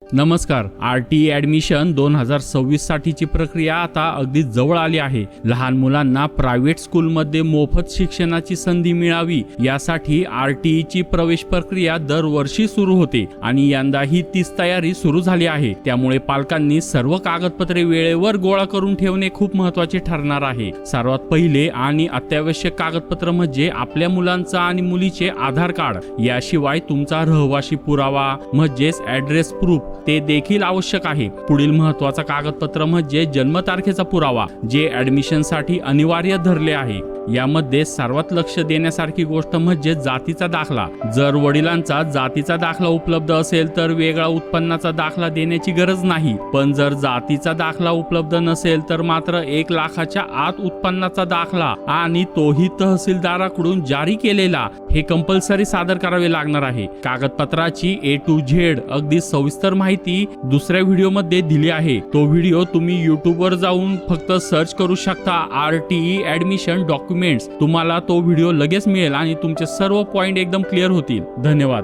नमस्कार. RTE admission 2026 साठीची प्रक्रिया आता अगदी जवळ आली आहे. लहान मुलांना प्रायव्हेट स्कूलमध्ये मोफत शिक्षणाची संधी मिळावी यासाठी RTE ची प्रवेश प्रक्रिया दरवर्षी सुरू होते आणि यंदाही तीच तयारी सुरू झाली आहे. त्यामुळे पालकांनी सर्व कागदपत्रे वेळेवर गोळा करून ठेवणे खूप महत्त्वाचे ठरणार आहे. सर्वात पहिले आणि अत्यावश्यक कागदपत्र म्हणजे आपल्या मुलांचा आणि मुलीचे आधार कार्ड. याशिवाय तुमचा रहिवासी पुरावा म्हणजेच ॲड्रेस प्रूफ ते देखील आवश्यक आहे. पुढील महत्त्वाचा कागदपत्र म्हणजे जन्मतारखेचा पुरावा, जे ॲडमिशनसाठी अनिवार्य धरले आहे. यामध्ये सर्वात लक्ष देण्यासारखी गोष्ट म्हणजे जातीचा दाखला. जर वडिलांचा जातीचा दाखला उपलब्ध असेल तर वेगळा उत्पन्नाचा दाखला देण्याची गरज नाही. पण जर जातीचा दाखला उपलब्ध नसेल तर मात्र 1 लाखाच्या आत उत्पन्नाचा दाखला आणि तोही तहसीलदाराकडून जारी केलेला हे कंपल्सरी सादर करावे लागणार आहे. कागदपत्राची A to Z अगदी सविस्तर माहिती दुसऱ्या व्हिडिओमध्ये दिली आहे. तो व्हिडिओ तुम्ही यूट्यूबवर जाऊन फक्त सर्च करू शकता RTE ॲडमिशन डॉक्युमेंट्स. तुम्हाला तो व्हिडिओ लगेच मिळेल आणि तुमचे सर्व पॉइंट एकदम क्लिअर होतील. धन्यवाद.